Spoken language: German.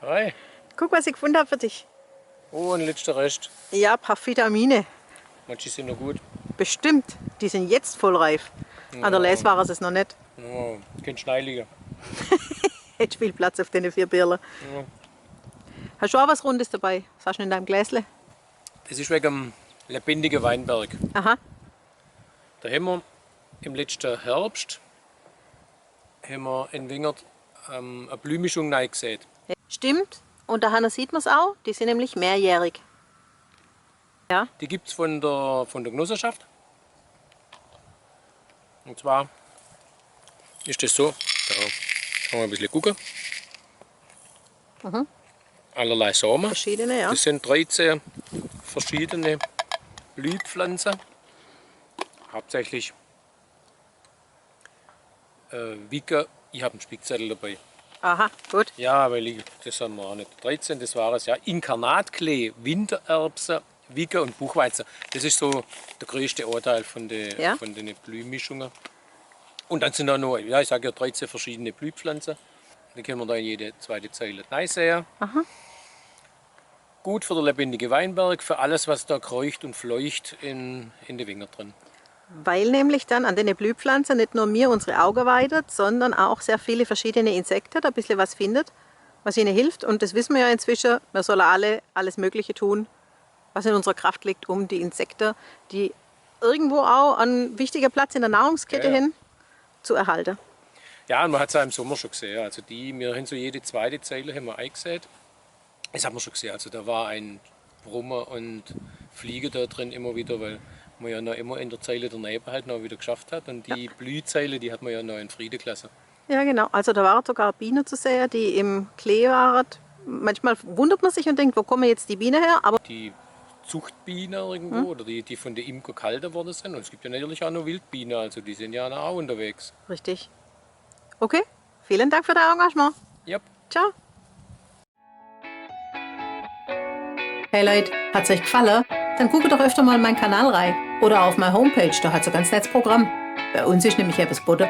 Hi. Guck, was ich gefunden habe für dich. Oh, ein letzter Rest. Ja, ein paar Vitamine. Manche sind noch gut. Bestimmt. Die sind jetzt voll reif. An der Les war es noch nicht. Ja, kein Schneiliger. Hätte viel Platz auf den 4 Birlen. Ja. Hast du auch was Rundes dabei? Was hast du in deinem Gläsle? Das ist wegen dem lebendigen Weinberg. Aha. Da haben wir im letzten Herbst haben wir in Wingert eine Blühmischung reingesät. Stimmt. Und daher sieht man es auch. Die sind nämlich mehrjährig. Ja. Die gibt es von der Genossenschaft. Und zwar ist das so, da kann man ein bisschen gucken. Allerlei Samen. Verschiedene, ja. Das sind 13 verschiedene Blühpflanzen. Hauptsächlich Wicke. Ich habe einen Spickzettel dabei. Aha, gut. Ja, weil das haben wir auch nicht. 13, das war es ja. Inkarnatklee, Wintererbsen, Wicke und Buchweizen. Das ist so der größte Anteil von den Blühmischungen. Und dann sind da noch, ja, ich sage ja 13 verschiedene Blühpflanzen. Die können wir da in jede zweite Zeile reinsehen. Aha. Gut für den lebendigen Weinberg, für alles, was da kreucht und fleucht in den Winger drin. Weil nämlich dann an den Blühpflanzen nicht nur mir unsere Augen weidet, sondern auch sehr viele verschiedene Insekten da ein bisschen was findet, was ihnen hilft. Und das wissen wir ja inzwischen, wir sollen alle alles Mögliche tun, was in unserer Kraft liegt, um die Insekten, die irgendwo auch einen wichtigen Platz in der Nahrungskette hin, zu erhalten. Ja, und man hat es ja im Sommer schon gesehen. Also wir haben so jede zweite Zeile haben wir eingesät. Das haben wir schon gesehen. Also da war ein Brummer und Fliege da drin immer wieder, weil man ja noch immer in der Zeile daneben halt noch wieder geschafft hat. Und die Blühzeile, die hat man ja noch in Frieden gelassen. Ja, genau. Also da waren sogar Bienen zu sehen, die im Klee waren. Manchmal wundert man sich und denkt, wo kommen jetzt die Bienen her? Aber Die Zuchtbienen irgendwo oder die von der Imker gehalten worden sind. Und es gibt ja natürlich auch noch Wildbienen, also die sind ja auch unterwegs. richtig. Okay, vielen Dank für dein Engagement. Yep. Ciao. Hey Leute, hat's euch gefallen? Dann guckt doch öfter mal in meinen Kanal rein oder auf meine Homepage, da hat's ein ganz nettes Programm. Bei uns ist nämlich etwas Butter.